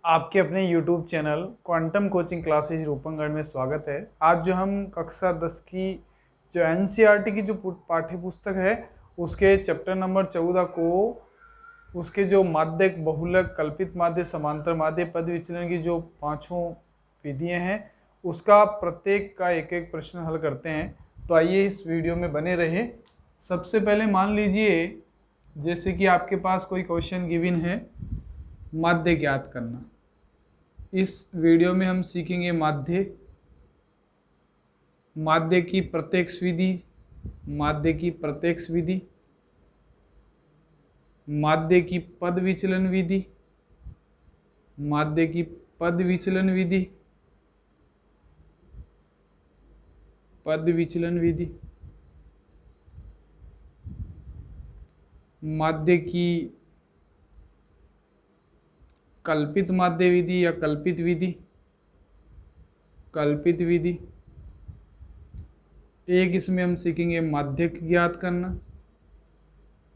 आपके अपने YouTube channel Quantum Coaching Classes Roopangarh में स्वागत है। आज जो हम कक्षा 10 की जो NCERT की जो पाठ्य पुस्तक है उसके चैप्टर नंबर 14 को उसके जो माध्यक, बहुलक, कल्पित माध्य, समांतर माध्य, पद विचलन की जो पांचों विधियां हैं उसका प्रत्येक का एक एक प्रश्न हल करते हैं। तो आइए इस वीडियो में बने रहे। सबसे पहले मान लीजिए जैसे कि आपके पास कोई क्वेश्चन गिवन है, माध्य ज्ञात करना। इस वीडियो में हम सीखेंगे माध्य की प्रत्यक्ष विधि, माध्य की प्रत्यक्ष विधि, माध्य की पद विचलन विधि, माध्य की पद विचलन विधि, पद विचलन विधि, माध्य की कल्पित माध्य विधि या कल्पित विधि, कल्पित विधि। एक इसमें हम सीखेंगे माध्यक ज्ञात करना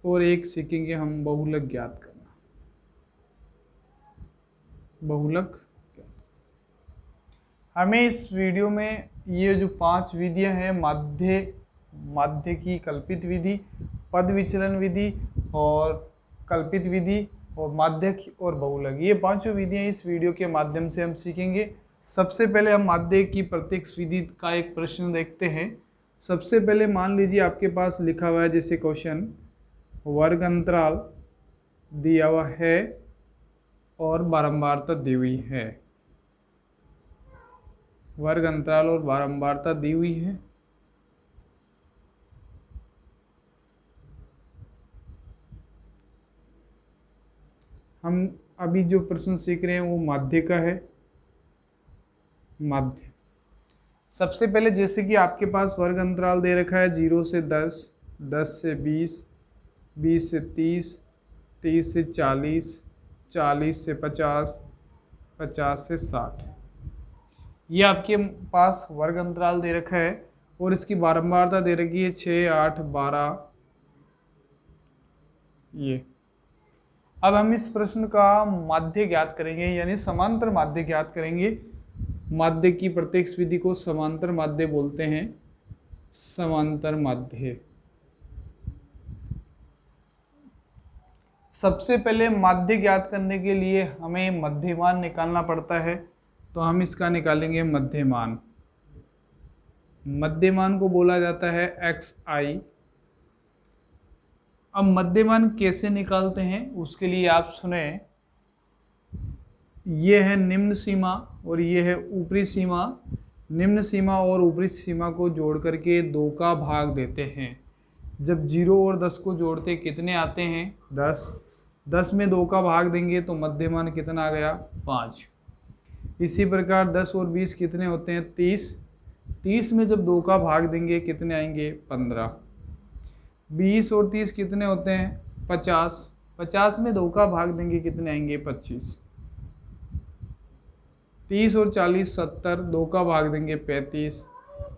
और एक सीखेंगे हम बहुलक ज्ञात करना। बहुलक हमें इस वीडियो में ये जो 5 विधियां हैं, माध्य की कल्पित विधि, पद विचलन विधि और कल्पित विधि और माध्यक और बहुलक, ये पांचों विधियां इस वीडियो के माध्यम से हम सीखेंगे। सबसे पहले हम माध्य की प्रत्यक्ष विधि का एक प्रश्न देखते हैं। सबसे पहले मान लीजिए आपके पास लिखा हुआ है जैसे क्वेश्चन, वर्ग अंतराल दिया हुआ है और बारंबारता दी हुई है। वर्ग अंतराल और बारंबारता दी हुई है। हम अभी जो प्रश्न सीख रहे हैं वो माध्य का है। माध्य सबसे पहले जैसे कि आपके पास वर्ग अंतराल दे रखा है 0 से 10, 10 से 20, 20 से 30, 30 से 40, 40 से 50, 50 से 60, ये आपके पास वर्ग अंतराल दे रखा है और इसकी बारंबारता दे रखी है 6, 8, 12। ये अब हम इस प्रश्न का माध्य ज्ञात करेंगे, यानी समांतर माध्य ज्ञात करेंगे। माध्य की प्रत्यक्ष विधि को समांतर माध्य बोलते हैं। समांतर माध्य। सबसे पहले माध्य ज्ञात करने के लिए हमें मध्यमान निकालना पड़ता है, तो हम इसका निकालेंगे मध्यमान। मध्यमान को बोला जाता है xi। अब मध्यमान कैसे निकालते हैं उसके लिए आप सुने, ये है निम्न सीमा और ये है ऊपरी सीमा। निम्न सीमा और ऊपरी सीमा को जोड़ करके 2 का भाग देते हैं। जब 0 और 10 को जोड़ते कितने आते हैं? 10। 10 में 2 का भाग देंगे तो मध्यमान कितना आ गया? 5। इसी प्रकार 10 और 20 कितने होते हैं? 30। 30 में जब 2 का भाग देंगे कितने आएंगे? 15। 20 और 30 कितने होते हैं? 50। 50 में 2 का भाग देंगे कितने आएंगे? 25। 30 और 40 70, 2 का भाग देंगे 35।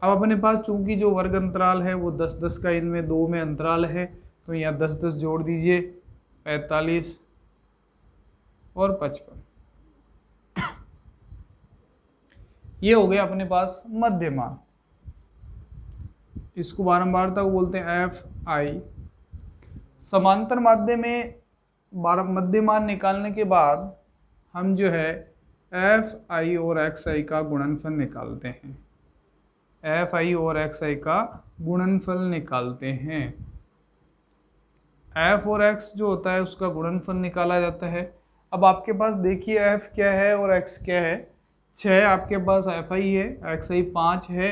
अब अपने पास चूंकि जो वर्ग अंतराल है वो 10-10 का, इनमें 2 में अंतराल है तो यहाँ 10-10 जोड़ दीजिए, 45 और 55। ये हो गया अपने पास मध्यमान। इसको बारंबारता को बोलते हैं Fi। समांतर माध्य में मध्यमान निकालने के बाद हम जो है Fi और Xi का गुणनफल निकालते हैं। Fi और Xi का गुणनफल निकालते हैं। F और X जो होता है उसका गुणनफल निकाला जाता है। अब आपके पास देखिए F क्या है और X क्या है। 6 आपके पास Fi है, Xi 5 है।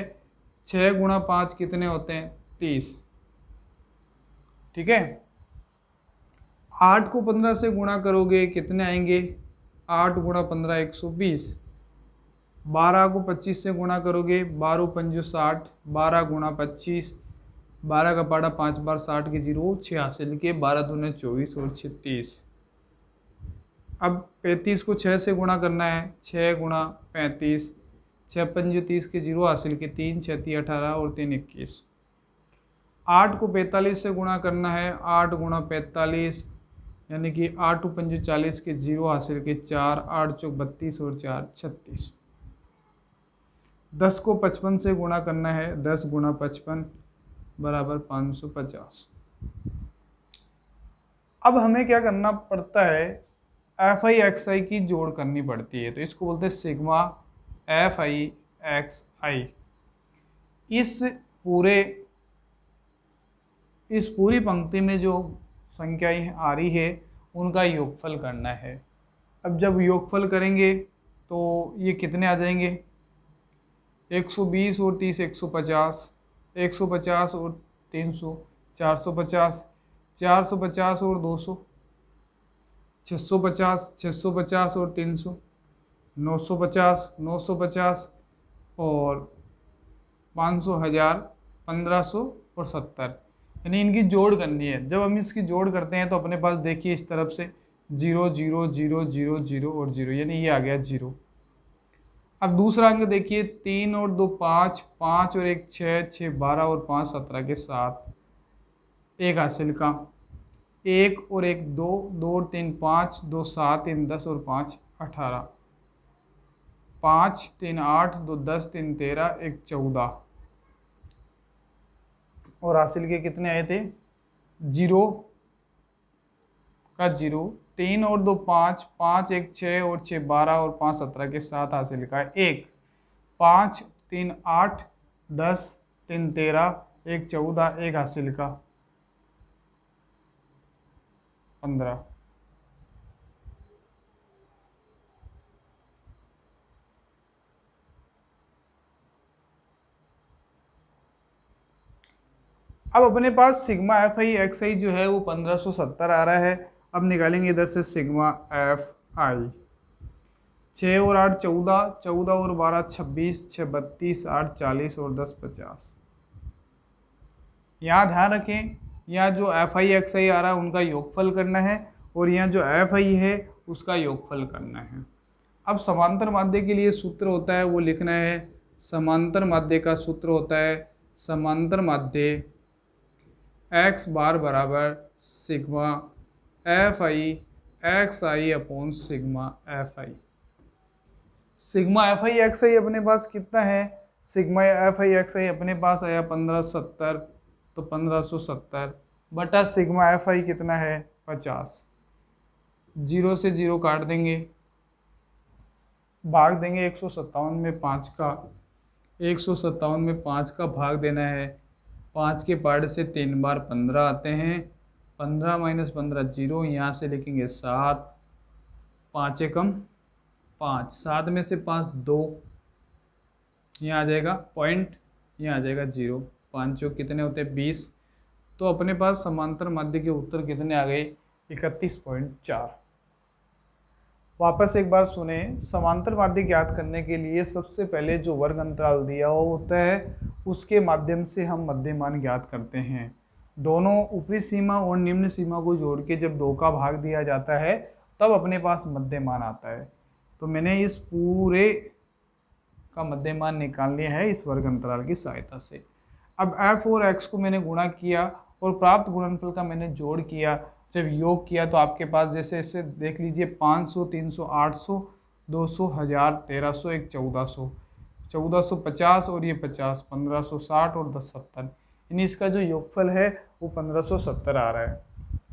6 गुणा 5 कितने होते हैं? 30। ठीक है। 8 को 15 से गुणा करोगे कितने आएंगे? 8 गुणा 15 120। 12 को 25 से गुणा करोगे, 12 पंजो 60, 12 गुणा 25, 12 का पाड़ा 5 बार 60 के 0 86 लिखे, 12 दूने 24 और 36। अब 35 को 6 से गुणा करना है, 6 गुणा 35, 6 पंजो 30 के 0 हासिल के 3 6 18 और 3 21। 8 को 45 से गुणा करना है, 8 गुणा 45, यानी कि 8 टू 5 40 के 0 हासिल के 4, 8 चौक 32 और 4 36। 10 को 55 से गुणा करना है, 10 गुणा 55 बराबर 550। अब हमें क्या करना पड़ता है, एफ आई एक्स आई की जोड़ करनी पड़ती है, तो इसको बोलते हैं सिग्मा एफ आई एक्स आई। इस पूरे इस पूरी पंक्ति में जो संख्याएं आ रही है उनका योगफल करना है। अब जब योगफल करेंगे तो ये कितने आ जाएंगे, 120 और 30 150, 150 और 300 450, 450 और 200 650, 650 और 300 950, 950 और 500, 1000, 1500 और 70। यानी इनकी जोड़ करनी है। जब हम इसकी जोड़ करते हैं तो अपने पास देखिए इस तरफ से 0 0 0 0 0 और 0, यानी ये आ गया 0। अब दूसरा अंक देखिए, 3 और 2 5, 5 और 1 6, 6 12 और 5 17 के 7, एक हासिल का, 1 और 1 2, 2 और 3 5, 2 7 3 10 और 5 18, 5 3 8, 2 10 3 13, 1 14 और हासिल के कितने आए थे, 0 का 0, 3 और 2 5, 5 1 6 और 6 12 और 5 17 के 7 हासिल का 1, 5 3 8, 10 3 13, 1 14, 1 हासिल का 15। अब अपने पास सिग्मा एफ आई एक्स आई जो है वो 1570 आ रहा है। अब निकालेंगे इधर से सिग्मा एफ आई। 6 और 8 14, 14 और 12 26, 6 32, 8 40 और 10 50। यहाँ ध्यान रखें, यहाँ जो एफ आई एक्स आई आ रहा है उनका योगफल करना है और यहाँ जो एफ आई है उसका योगफल करना है। अब समांतर माध्य के लिए सूत्र होता है वो लिखना है। समांतर माध्य का सूत्र होता है, समांतर माध्य एक्स बार बराबर sigma F I x I upon sigma F i. Sigma F I x आई अपने पास कितना है, सिग्मा एफ आई एक्स आई अपने पास आया 1570, तो 1570 बटा सिग्मा एफ आई कितना है 50। 0 से 0 काट देंगे, भाग देंगे 157 में 5 का, 157 में 5 का भाग देना है। 5 के पार्ट से 3 बार 15 आते हैं, 15 माइनस 15 0, यहाँ से लिखेंगे 7, 5 एकम 5, 7 में से 5 2, यहाँ आ जाएगा पॉइंट, यहाँ आ जाएगा 0, 5 चौक कितने होते हैं 20। तो अपने पास समांतर माध्य के उत्तर कितने आ गए 31.4। वापस एक बार सुने, समांतर माध्य ज्ञात करने के लिए सबसे पहले जो वर्ग अंतराल दिया हुआ होता है उसके माध्यम से हम मध्यमान ज्ञात करते हैं। दोनों ऊपरी सीमा और निम्न सीमा को जोड़ के जब 2 का भाग दिया जाता है तब अपने पास मध्यमान आता है। तो मैंने इस पूरे का मध्यमान निकाल लिया है इस वर्ग अंतराल की सहायता से। अब f और x को मैंने गुणा किया और प्राप्त गुणनफल का मैंने जोड़ किया। जब योग किया तो आपके पास जैसे इसे देख लीजिए 500, 300, 800, 200, 1000, 1300, एक 1400, 1450 और ये 50, 1560 और 1070, यानी इसका जो योगफल है वो 1570 आ रहा है।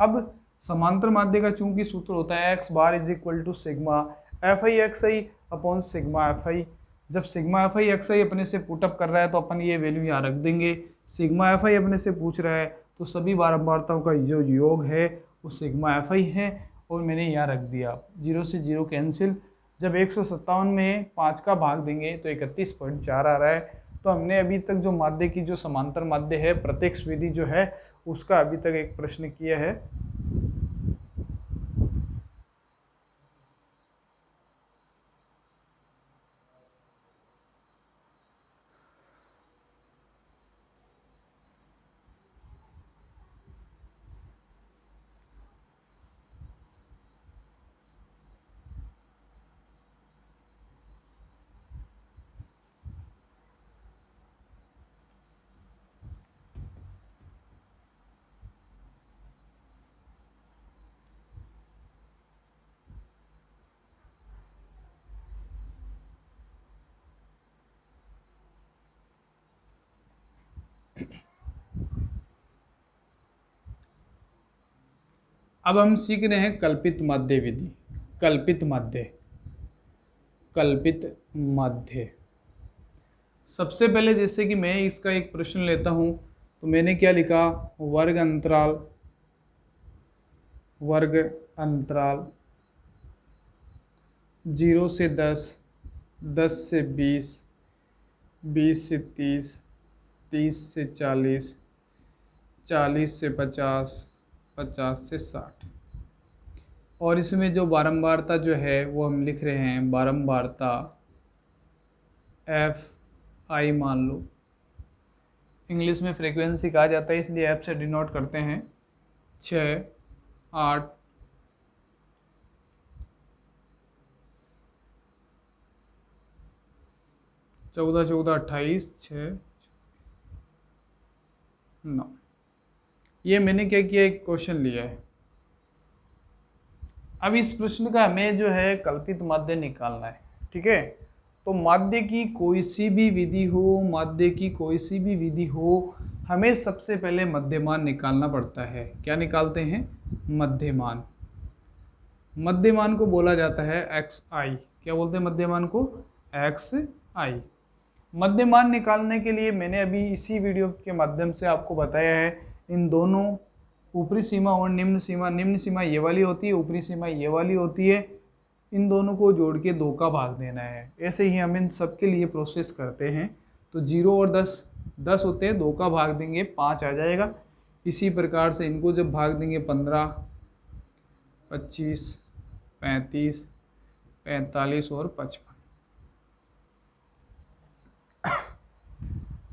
अब समांतर माध्य का चूंकि सूत्र होता है x bar is equal to sigma F I x I upon sigma F I. जब सिग्मा एफ आई एक्स आई अपने से पुटअप कर रहा है तो अपन ये वैल्यू यहाँ रख देंगे। सिग्मा एफ आई अपने से पूछ रहा है तो सभी बारंबारताओं का जो योग है वो सिग्मा एफ आई है और मैंने यहाँ रख दिया। 0 से 0 कैंसिल। जब 157 में 5 का भाग देंगे तो 31.4 आ रहा है। तो हमने अभी तक जो माध्य की जो समांतर माध्य है प्रत्यक्ष विधि जो है उसका अभी तक एक प्रश्न किया है। अब हम सीख रहे हैं कल्पित माध्य विधि। कल्पित माध्य, कल्पित माध्य। सबसे पहले जैसे कि मैं इसका एक प्रश्न लेता हूं, तो मैंने क्या लिखा, वर्ग अंतराल, वर्ग अंतराल 0 से 10, 10 से 20, 20 से 30, 30 से 40, 40 से 50, 50 से 60। और इसमें जो बारंबारता जो है वो हम लिख रहे हैं बारंबारता एफ आई मान लो, इंग्लिश में फ्रीक्वेंसी कहा जाता है इसलिए एफ से डिनोट करते हैं। 6, 8, 14, 14, 28, 6, 9। ये मैंने क्या किया, एक क्वेश्चन लिया है। अब इस प्रश्न का हमें जो है कल्पित माध्य निकालना है, ठीक है। तो माध्य की कोई सी भी विधि हो, माध्य की कोई सी भी विधि हो, हमें सबसे पहले मध्यमान निकालना पड़ता है। क्या निकालते हैं, मध्यमान। मध्यमान को बोला जाता है एक्स आई। क्या बोलते हैं मध्यमान को, एक्स आई। मध्यमान निकालने के लिए मैंने अभी इसी वीडियो के माध्यम से आपको बताया है, इन दोनों ऊपरी सीमा और निम्न सीमा, निम्न सीमा ये वाली होती है, ऊपरी सीमा ये वाली होती है, इन दोनों को जोड़ के 2 का भाग देना है। ऐसे ही हम इन सब के लिए प्रोसेस करते हैं। तो 0 और 10, 10 होते हैं, 2 का भाग देंगे 5 आ जाएगा। इसी प्रकार से इनको जब भाग देंगे 15, 25, 35, 45 और 55।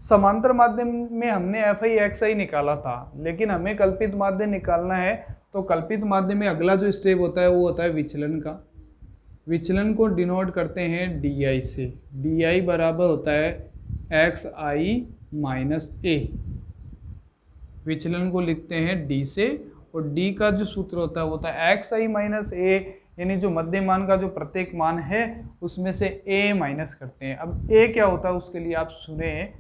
समांतर माध्यम में हमने एफ आई एक्स आई निकाला था, लेकिन हमें कल्पित माध्य निकालना है। तो कल्पित माध्य में अगला जो स्टेप होता है वो होता है विचलन का। विचलन को डिनोट करते हैं डी आई से। डी आई बराबर होता है एक्स आई माइनस ए। विचलन को लिखते हैं डी से, और डी का जो सूत्र होता है वो होता है एक्स आई माइनस ए, यानी जो मध्यमान का जो प्रत्येक मान है उसमें से ए माइनस करते हैं। अब ए क्या होता है उसके लिए आप सुने।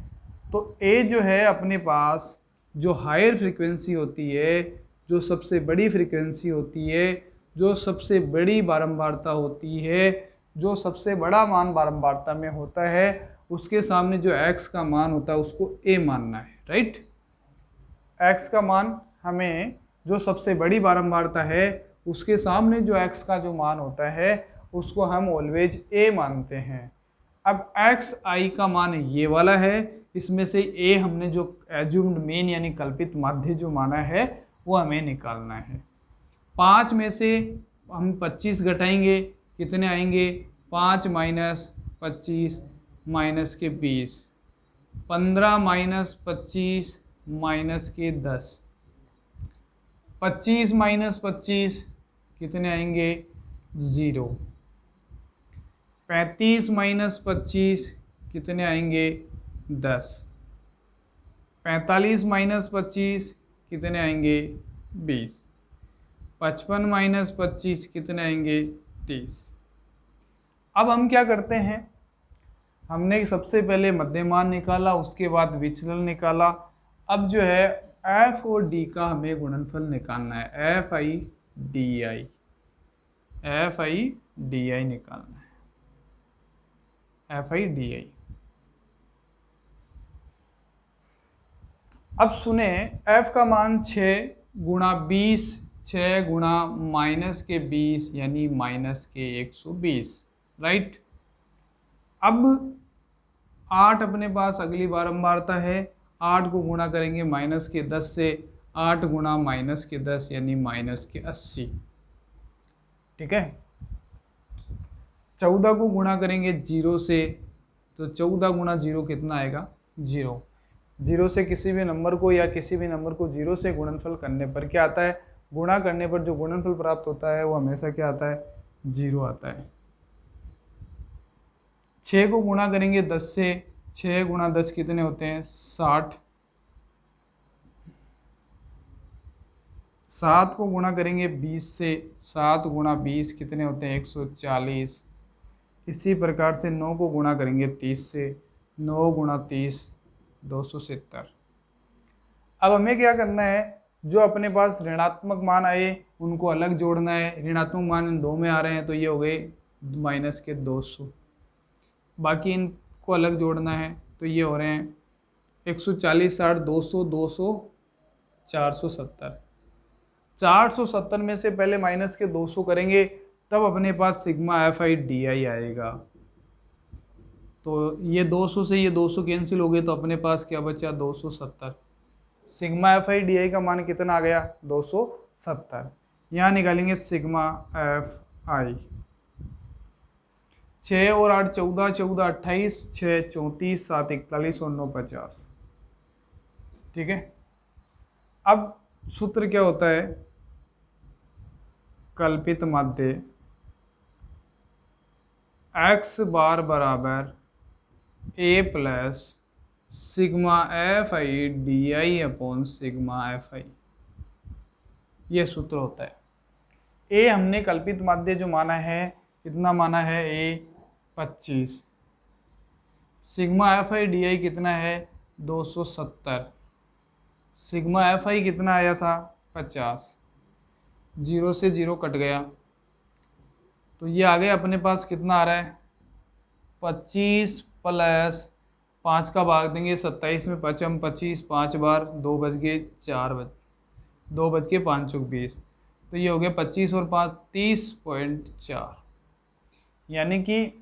तो ए जो है अपने पास जो हायर फ्रीक्वेंसी होती है, जो सबसे बड़ी फ्रीक्वेंसी होती है, जो सबसे बड़ी बारंबारता होती है, जो सबसे बड़ा मान बारंबारता में होता है, उसके सामने जो एक्स का मान होता है उसको ए मानना है, राइट। एक्स का मान हमें जो सबसे बड़ी बारंबारता है उसके सामने जो एक्स का जो मान होता है उसको हम ऑलवेज ए मानते हैं। अब एक्स आई का मान ये वाला है, इसमें से ए हमने जो एज्यूम्ड मीन यानी कल्पित माध्य जो माना है वो हमें निकालना है। 5 में से हम 25 घटाएंगे, कितने आएंगे, 5 माइनस 25 माइनस के 20, 15 माइनस 25 माइनस के 10, 25 माइनस 25 कितने आएंगे, 0, 35 माइनस 25 कितने आएंगे, 10, 45 माइनस 25 कितने आएंगे, 20, 55 माइनस 25 कितने आएंगे, 30। अब हम क्या करते हैं, हमने सबसे पहले मध्यमान निकाला, उसके बाद विचलन निकाला। अब जो है एफ और डी का हमें गुणनफल निकालना है। F i d I, f i d आई निकालना है, एफ आई डी आई। अब सुने, f का मान 6 गुणा 20, 6 गुणा माइनस के 20 यानी माइनस के 120, राइट। अब 8 अपने पास अगली बारंबारता है, 8 को गुणा करेंगे माइनस के 10 से, 8 गुणा माइनस के 10 यानी माइनस के 80, ठीक है। 14 को गुणा करेंगे 0 से, तो 14 गुणा 0 कितना आएगा, 0। 0 से किसी भी नंबर को या किसी भी नंबर को 0 से गुणनफल करने पर क्या आता है, गुणा करने पर जो गुणनफल प्राप्त होता है वो हमेशा क्या आता है, 0 आता है। 6 को गुणा करेंगे 10 से, 6 गुणा 10 कितने होते हैं, 60। 7 को गुणा करेंगे 20 से, 7 गुणा 20 कितने होते हैं, 140। इसी प्रकार से 9 को गुणा करेंगे 30 से, 9 गुणा 30 270। अब हमें क्या करना है, जो अपने पास ऋणात्मक मान आए उनको अलग जोड़ना है। ऋणात्मक मान इन दो में आ रहे हैं तो ये हो गए माइनस के 200। बाकी इनको अलग जोड़ना है तो ये हो रहे हैं 140, 60, 200, 200, 470। 470 में से पहले माइनस के 200 करेंगे तब अपने पास sigma F i d i आएगा। तो ये 200 से ये 200 कैंसिल हो गए तो अपने पास क्या बचा 270। सिग्मा एफ आई डी आई का मान कितना आ गया 270। यहाँ निकालेंगे सिग्मा एफ आई। 6 और 8 14, 14 28, 6 34, 7 41 और 9 50। ठीक है। अब सूत्र क्या होता है, कल्पित माध्य x बार बराबर a plus sigma F i d I upon sigma F I, ये सूत्र होता है। a हमने कल्पित माध्य जो माना है कितना माना है a 25, sigma F i d आई कितना है 270, सिग्मा एफ आई कितना आया था 50, 0 से 0 कट गया तो ये आ गया अपने पास कितना आ रहा है 25 प्लस 5 का भाग देंगे 27 में 55, 25 5 बार 2 बज गए 4 बज 2 बज के 5 चौक 20, तो ये हो गया 25 और 5 30.4। यानी कि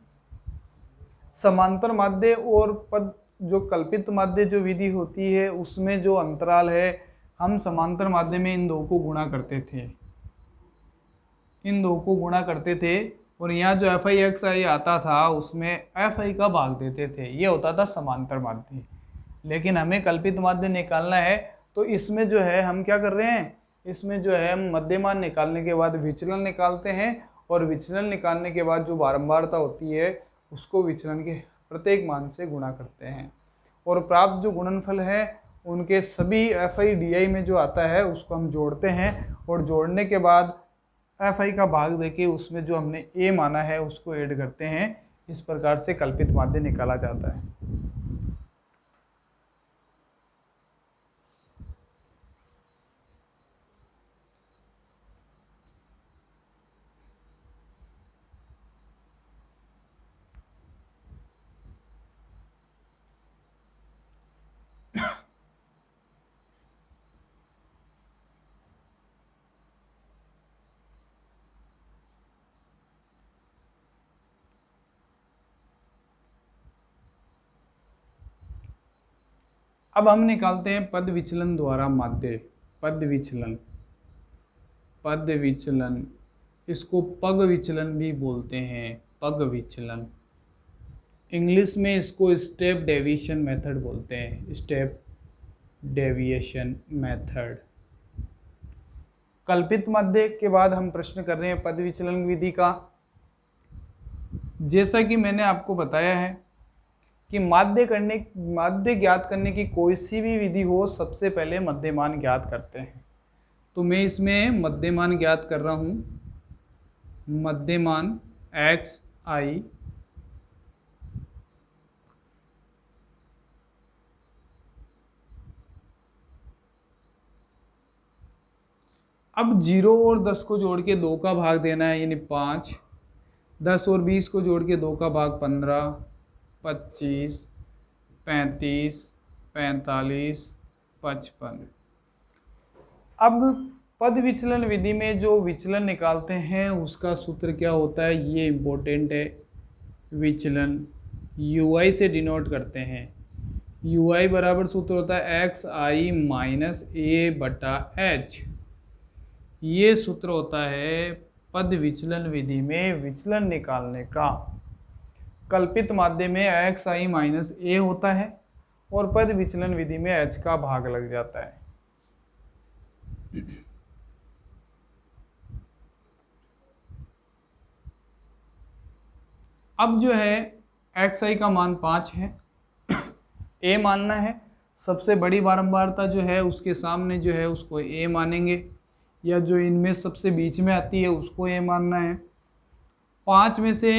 समांतर माध्य और पद जो कल्पित माध्य जो विधि होती है उसमें जो अंतराल है, हम समांतर माध्य में इन दो को गुणा करते थे, इन दो को गुणा करते थे और यहाँ जो एफ आई एक्स आई आता था उसमें एफ आई का भाग देते थे, ये होता था समांतर माध्य। लेकिन हमें कल्पित माध्य निकालना है तो इसमें जो है हम क्या कर रहे हैं, इसमें जो है हम मध्यमान निकालने के बाद विचलन निकालते हैं और विचलन निकालने के बाद जो बारंबारता होती है उसको विचलन के प्रत्येक मान से गुणा करते हैं और प्राप्त जो गुणनफल है उनके सभी एफ आई डी आई में जो आता है उसको हम जोड़ते हैं और जोड़ने के बाद एफ आई का भाग देके उसमें जो हमने ए माना है उसको ऐड करते हैं। इस प्रकार से कल्पित माध्य निकाला जाता है। अब हम निकालते हैं पद विचलन द्वारा माध्य। पद विचलन, पद विचलन, इसको पग विचलन भी बोलते हैं, पग विचलन। इंग्लिश में इसको स्टेप डेविएशन मेथड बोलते हैं, स्टेप डेविएशन मेथड। कल्पित माध्य के बाद हम प्रश्न कर रहे हैं पद विचलन विधि का। जैसा कि मैंने आपको बताया है कि माध्य ज्ञात करने की कोई सी भी विधि हो सबसे पहले मध्यमान ज्ञात करते हैं। तो मैं इसमें मध्यमान ज्ञात कर रहा हूँ, मध्यमान एक्स आई अब 0 और 10 को जोड़ के 2 का भाग देना है यानी 5, 10 और 20 को जोड़ के 2 का भाग 15, 25, 35, 45, 55। अब पद विचलन विधि में जो विचलन निकालते हैं उसका सूत्र क्या होता है, ये इम्पोर्टेंट है। विचलन ui से डिनोट करते हैं। ui बराबर सूत्र होता है एक्स आई माइनस ए बटा एच। ये सूत्र होता है पद विचलन विधि में विचलन निकालने का। कल्पित माध्य में एक्स आई माइनस ए होता है और पद विचलन विधि में एच का भाग लग जाता है। अब जो है एक्स आई का मान 5 है, ए मानना है। सबसे बड़ी बारंबारता जो है उसके सामने जो है उसको ए मानेंगे, या जो इनमें सबसे बीच में आती है उसको ए मानना है। 5 में से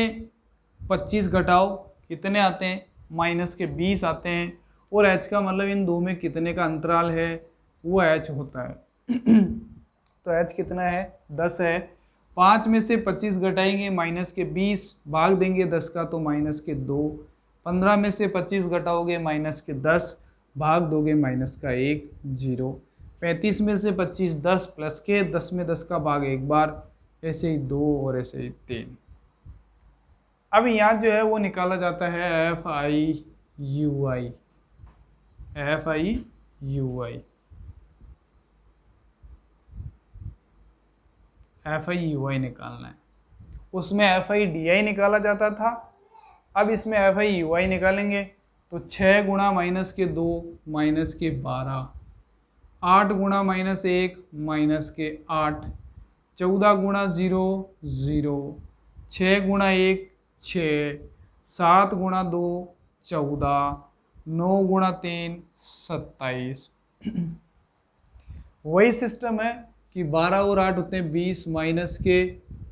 25 घटाओ कितने आते हैं, माइनस के 20 आते हैं। और h का मतलब इन दो में कितने का अंतराल है वो h होता है। तो h कितना है 10 है। 5 में से 25 घटाएंगे माइनस के 20, भाग देंगे 10 का तो माइनस के 2। 15 में से 25 घटाओगे माइनस के 10, भाग दोगे माइनस का 1, 0। 35 में से 25 10 प्लस के 10 में 10 का भाग एक बार, ऐसे ही 2 और ऐसे ही 3। अब यहाँ जो है वो निकाला जाता है f i u i, f i u i, f i u i निकालना है। उसमें एफ आई डी आई निकाला जाता था, अब इसमें एफ आई यू आई निकालेंगे। तो 6 गुणा माइनस के 2 माइनस के 12, 8 गुणा माइनस 1 माइनस के 8, 14 गुणा 0 0, 6 गुणा 1 6, 7 गुणा 2 14, 9 गुणा 3 27। वही सिस्टम है कि 12 और 8 होते हैं 20 माइनस के,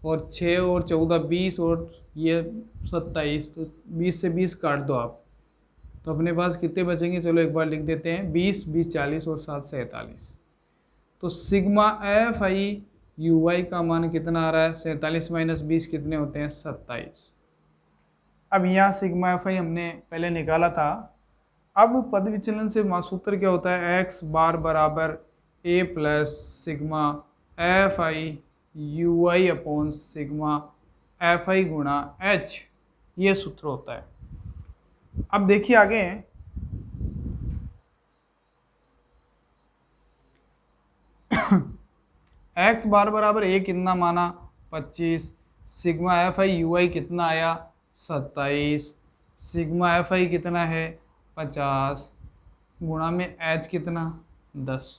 और 6 और 14 20 और ये 27, तो 20 से 20 काट दो आप, तो अपने पास कितने बचेंगे, चलो एक बार लिख देते हैं 20 20 40 और 7 47। तो सिग्मा एफ आई यू आई का मान कितना आ रहा है, 47 माइनस 20 कितने होते हैं 27। अब यहाँ सिग्मा एफ आई हमने पहले निकाला था। अब पद विचलन से सूत्र क्या होता है, एक्स बार बराबर a plus sigma F i u i upon sigma F i गुणा एच, ये सूत्र होता है। अब देखिए आगे, एक्स बार बराबर ए कितना माना 25, सिग्मा एफ आई यू आई कितना आया 27, सिग्मा एफ आई कितना है 50, गुणा में एच कितना 10।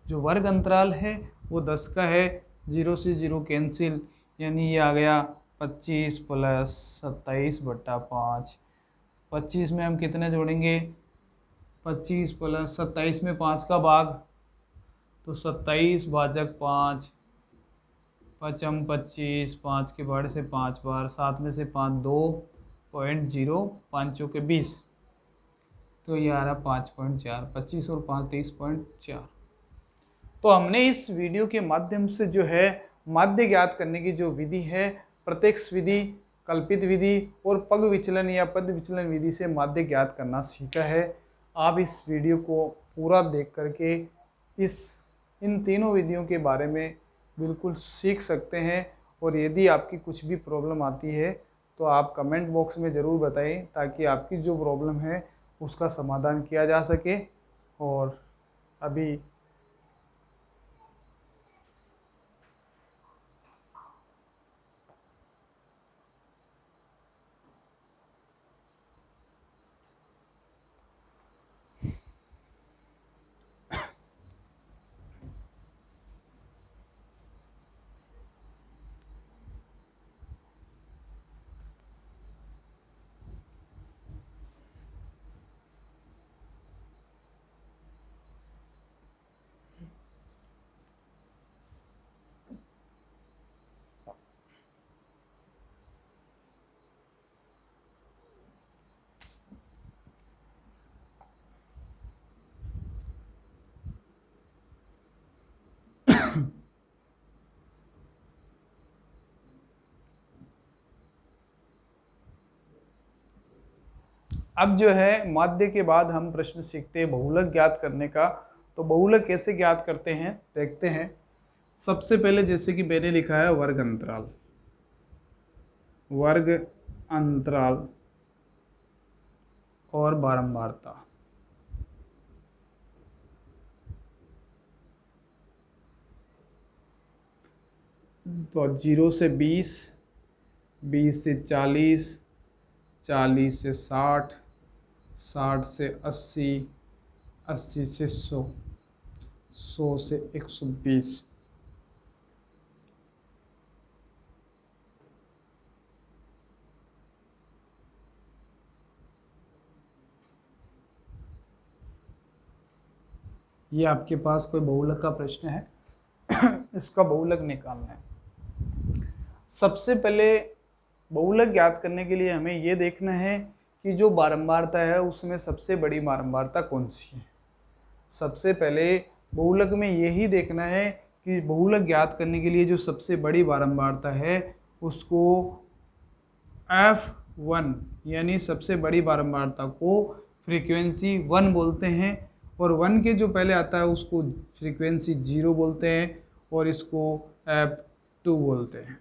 जो वर्ग अंतराल है वो 10 का है, 0 से 0 कैंसिल, यानी ये आ गया 25 प्लस 27 बट्टा 5। 25 में हम कितने जोड़ेंगे, 25 प्लस 27 में 5 का भाग, तो 27 भाजक 5, 5 25, 5 के बार से 5 बार, 7 में से 5 2.0, 5 चौके 20, तो ये आ रहा 5.4, 25 और 5 23.4। तो हमने इस वीडियो के माध्यम से जो है माध्य ज्ञात करने की जो विधि है, प्रत्यक्ष विधि, कल्पित विधि और पग विचलन या पद विचलन विधि से माध्य ज्ञात करना सीखा है। आप इस वीडियो को पूरा देख करके इन तीनों विधियों के बारे में बिल्कुल सीख सकते हैं। और यदि आपकी कुछ भी प्रॉब्लम आती है तो आप कमेंट बॉक्स में ज़रूर बताएं, ताकि आपकी जो प्रॉब्लम है उसका समाधान किया जा सके। और अभी अब जो है माध्य के बाद हम प्रश्न सीखते हैं बहुलक ज्ञात करने का। तो बहुलक कैसे ज्ञात करते हैं देखते हैं। सबसे पहले जैसे कि मैंने लिखा है वर्ग अंतराल, वर्ग अंतराल और बारंबारता। तो 0 से 20, 20 से 40, 40 से 60, 60 से 80, 80 से 100, 100 से 120। ये आपके पास कोई बहुलक का प्रश्न है इसका बहुलक निकालना है। सबसे पहले बहुलक ज्ञात करने के लिए हमें ये देखना है कि जो बारंबारता है उसमें सबसे बड़ी बारंबारता कौन सी है। सबसे पहले बहुलक में यही देखना है कि बहुलक ज्ञात करने के लिए जो सबसे बड़ी बारंबारता है उसको F1 यानी सबसे बड़ी बारंबारता को फ्रीक्वेंसी 1 बोलते हैं, और 1 के जो पहले आता है उसको फ्रीक्वेंसी 0 बोलते हैं, और इसको F2 बोलते हैं।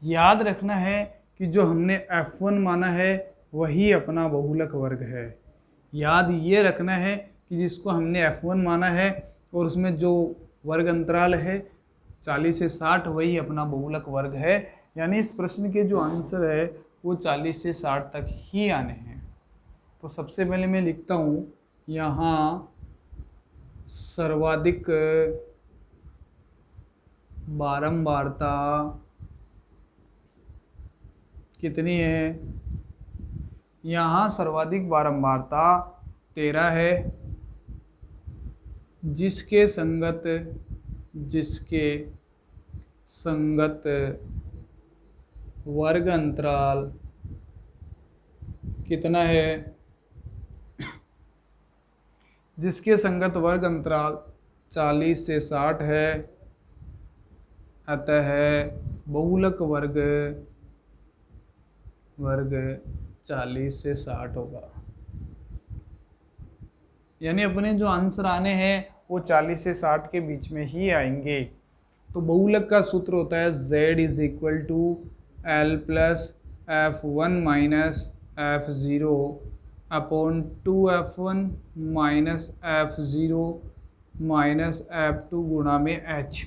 याद रखना है कि जो हमने F1 माना है वही अपना बहुलक वर्ग है। याद ये रखना है कि जिसको हमने F1 माना है और उसमें जो वर्ग अंतराल है 40 से 60 वही अपना बहुलक वर्ग है। यानी इस प्रश्न के जो आंसर है वो 40 से 60 तक ही आने हैं। तो सबसे पहले मैं लिखता हूँ यहाँ सर्वाधिक बारंबारता कितनी है। यहाँ सर्वाधिक बारंबारता 13 है, जिसके संगत वर्ग अंतराल कितना है। जिसके संगत वर्ग अंतराल 40 से 60 है, अतः बहुलक वर्ग 40 से 60 होगा। यानी अपने जो आंसर आने हैं वो 40 से 60 के बीच में ही आएंगे। तो बहुलक का सूत्र होता है Z is equal to L plus F1 minus F0 upon 2F1 minus F0 minus F2 गुणा में H।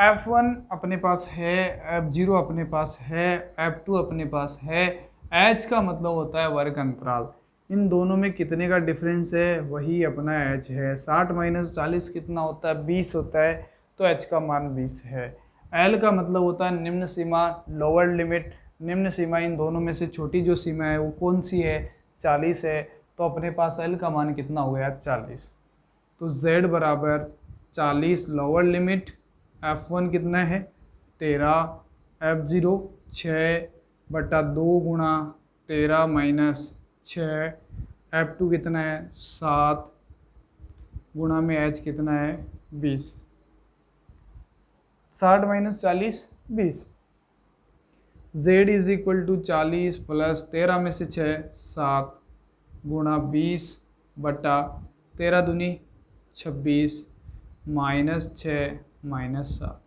F1 अपने पास है, F0 अपने पास है, F2 अपने पास है, H का मतलब होता है वर्ग अंतराल। इन दोनों में कितने का डिफरेंस है वही अपना H है। 60 माइनस 40 कितना होता है 20 होता है, तो H का मान 20 है। L का मतलब होता है निम्न सीमा, लोअर लिमिट। निम्न सीमा इन दोनों में से छोटी जो सीमा है वो कौन सी है 40 है, तो अपने पास L का मान कितना हो गया 40। तो Z बराबर 40 लोअर लिमिट, F1 कितना है 13, F0 6/2 गुणा 13 माइनस 6, F2 कितना है 7 गुणा में H कितना है 20। 60 minus 40 20। Z is equal to 40 plus 13 में से 6 7 गुणा 20/13 दूनी 26 minus 6 minus 7।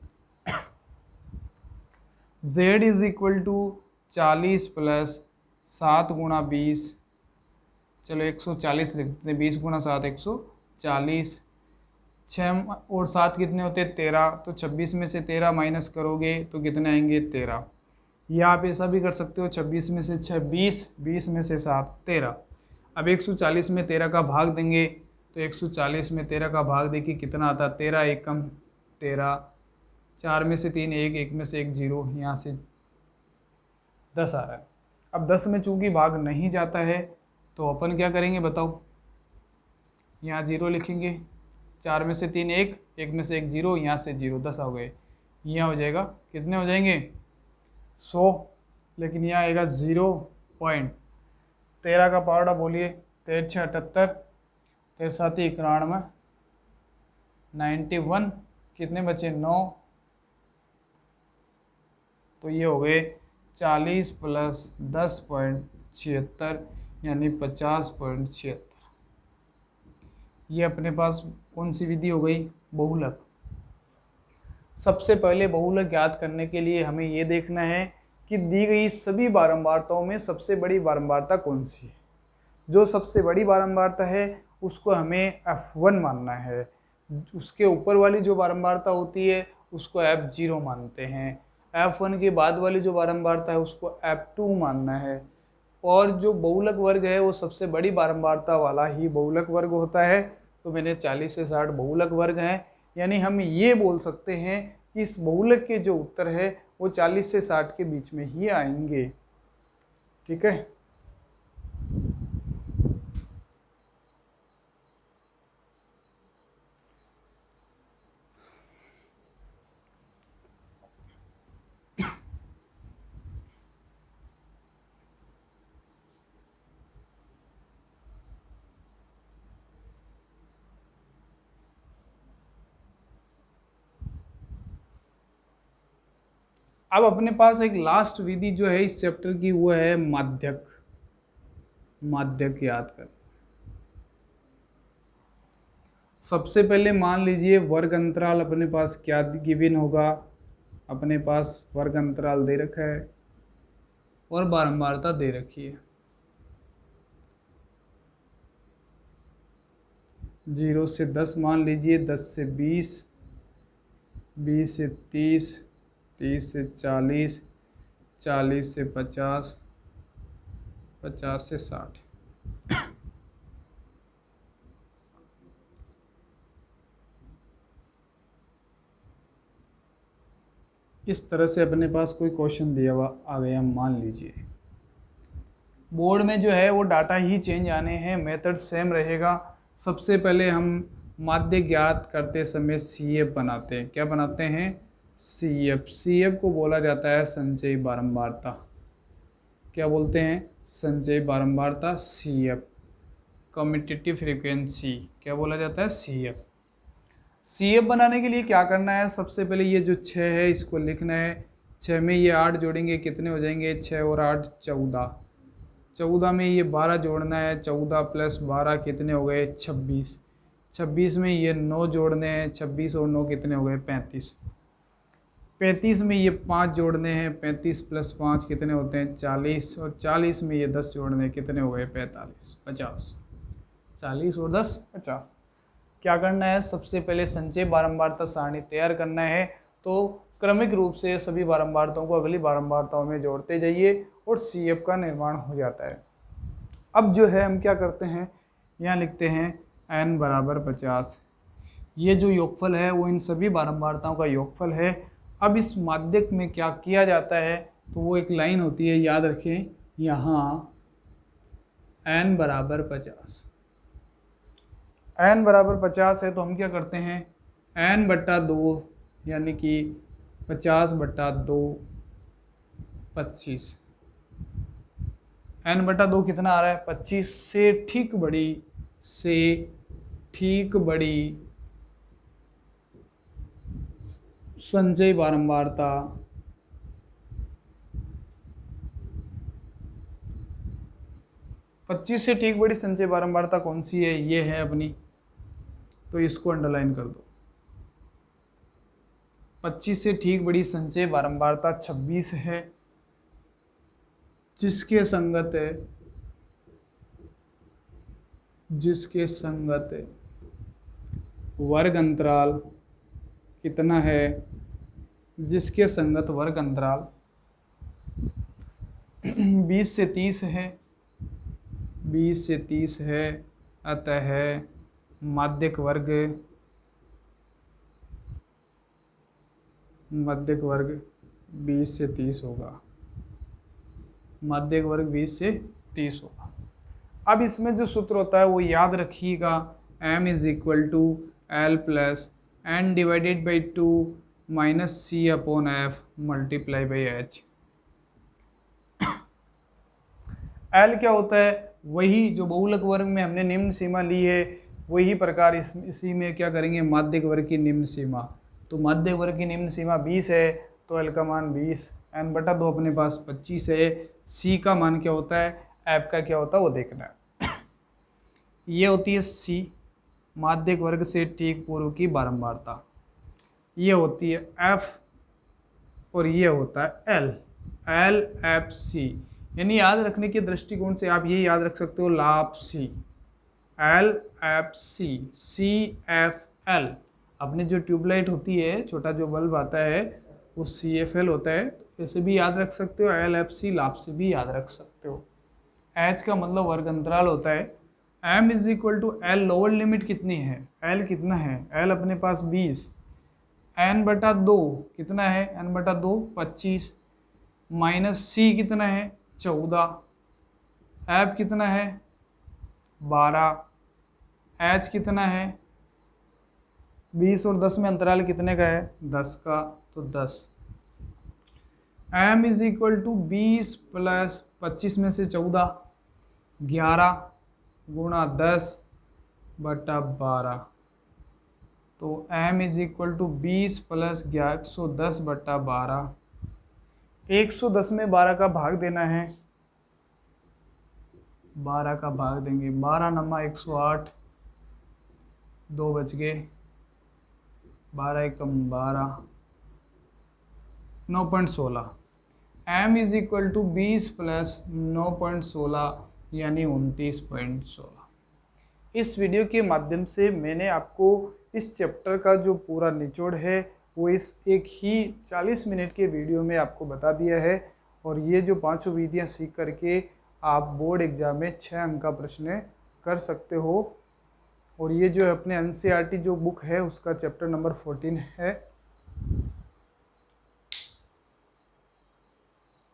Z is equal to 40 plus 7 गुणा 20, चलो 140 लिख देते हैं, 20 गुणा 7 140, 6 और 7 कितने होते हैं 13, तो 26 में से 13 माइनस करोगे तो कितने आएंगे 13। या आप ऐसा भी कर सकते हो 26 में से 6 20, 20 में से 7 13। अब 140 में 13 का भाग देंगे तो 140 में 13 का भाग देखिए कितना आता है 13 एकम 13, 4 में से 3 1, 1 में से 1 0, यहाँ से 10 आ रहा है। अब 10 में चूंकि भाग नहीं जाता है तो अपन क्या करेंगे बताओ, यहाँ 0 लिखेंगे, 4 में से 3 1, 1 में से 1 0, यहाँ से 0 10 हो गए। यहाँ हो जाएगा कितने हो जाएंगे 100, लेकिन यहाँ आएगा 0.13 का पावड़ा बोलिए 13 6 78, 13 7 91, 91 कितने बचे 9, तो ये हो गए 40 प्लस 10.76 यानी 50.76। ये अपने पास कौन सी विधि हो गई बहुलक। सबसे पहले बहुलक ज्ञात करने के लिए हमें ये देखना है कि दी गई सभी बारंबारताओं में सबसे बड़ी बारंबारता कौन सी है। जो सबसे बड़ी बारंबारता है उसको हमें F1 मानना है, उसके ऊपर वाली जो बारंबारता होती है उसको F0 मानते हैं, F1 के बाद वाली जो बारंबारता है उसको F2 मानना है, और जो बहुलक वर्ग है वो सबसे बड़ी बारंबारता वाला ही बहुलक वर्ग होता है। तो मैंने 40 से 60 बहुलक वर्ग हैं, यानी हम ये बोल सकते हैं कि इस बहुलक के जो उत्तर है वो 40 से 60 के बीच में ही आएंगे। ठीक है। अब अपने पास एक लास्ट विधि जो है इस चैप्टर की वो है माध्यक। माध्यक याद कर, सबसे पहले मान लीजिए वर्ग अंतराल अपने पास क्या गिवन होगा, अपने पास वर्ग अंतराल दे रखा है और बारंबारता दे रखी है। 0 से 10 मान लीजिए, 10 से 20, 20 से 30, 30 से 40, 40 से 50, 50 से 60। इस तरह से अपने पास कोई क्वेश्चन दिया हुआ आ गया मान लीजिए। बोर्ड में जो है वो डाटा ही चेंज आने हैं, मेथड सेम रहेगा। सबसे पहले हम माध्य ज्ञात करते समय CF बनाते हैं। क्या बनाते हैं? CF। CF को बोला जाता है संचयी बारंबारता। क्या बोलते हैं? संचयी बारंबारता, CF। कम्यूटेटिव फ्रीक्वेंसी क्या बोला जाता है? CF। CF बनाने के लिए क्या करना है? सबसे पहले ये जो 6 है इसको लिखना है। 6 में ये 8 जोड़ेंगे, कितने हो जाएंगे? 6 और 8 14। 14 में ये 12 जोड़ना है, 14 + 12 कितने हो गए? 26। 26 में ये 9 जोड़ने हैं, 26 और 9 कितने हो गए? 35। 35 में ये 5 जोड़ने हैं, 35 + 5 कितने होते हैं? 40। और 40 में ये 10 जोड़ने हैं, कितने हो गए? 45। 50। 40 और 10 50। क्या करना है? सबसे पहले संचय बारंबारता सारणी तैयार करना है। तो क्रमिक रूप से सभी बारंबारताओं को अगली बारंबारताओं में जोड़ते जाइए और CF का निर्माण हो जाता है। अब जो है हम क्या करते हैं, यहाँ लिखते हैं n = 50। ये जो योगफल है वो इन सभी बारंबारताओं का योगफल है। अब इस माध्यक में क्या किया जाता है, तो वो एक लाइन होती है, याद रखें, यहाँ n = 50। n = 50 है तो हम क्या करते हैं, n/2 यानी कि 50/2 25। n/2 कितना आ रहा है? 25 से ठीक बड़ी संचयी बारंबारता से ठीक बड़ी संचयी बारंबारता कौन सी है? ये है अपनी, तो इसको अंडरलाइन कर दो। 25 से ठीक बड़ी संचयी बारंबारता 26 है, जिसके संगत वर्ग अंतराल कितना है? जिसके संगत वर्ग अंतराल 20 से 30 है। 20 से 30 है, अतः माध्यक वर्ग 20 से 30 होगा। माध्यक वर्ग 20 से 30 होगा। अब इसमें जो सूत्र होता है वो याद रखिएगा, m = L + n/2 - C/F × H। L क्या होता है? वही जो बहुलक वर्ग में हमने निम्न सीमा ली है, वही प्रकार इसी में क्या करेंगे, माध्यक वर्ग की निम्न सीमा। तो माध्यक वर्ग की निम्न सीमा 20 है, तो L का मान 20, n/2 अपने पास 25 है। C का मान क्या होता है, F का क्या होता है वो देखना है। ये होती है C, माध्यक वर्ग से ठीक पूर्व की बारंबारता। ये होती है F और ये होता है L, LFC। यानी याद रखने के दृष्टिकोण से आप ये याद रख सकते हो, लापसी, LFC, CFL। अपने जो ट्यूबलाइट होती है, छोटा जो बल्ब आता है वो CFL होता है, ऐसे भी याद रख सकते हो। LFC लापसी भी याद रख सकते हो। H का मतलब वर्ग अंतराल होता है। M = L, लोअर लिमिट कितनी है? L कितना है? L अपने पास 20, n/2 कितना है? n/2 25, माइनस C कितना है? 14, F कितना है? 12, H कितना है? 20 और 10 में अंतराल कितने का है? 10 का, तो 10। M = 20 + 25 में से 14, 11 × 10/12। तो M = 20 + 110/12 110 में 12 का भाग देना है, 12 का भाग देंगे, 12 नमा 108, 2 बच गए, 12 एकम 12, 9.16। m is equal to 20 plus 9.16 यानी 29.16। इस वीडियो के माध्यम से मैंने आपको इस चैप्टर का जो पूरा निचोड़ है वो इस एक ही 40 मिनट के वीडियो में आपको बता दिया है। और ये जो पांचों विधियां सीख करके आप बोर्ड एग्जाम में 6 अंक का प्रश्न कर सकते हो। और ये जो अपने NCERT जो बुक है उसका चैप्टर नंबर 14 है।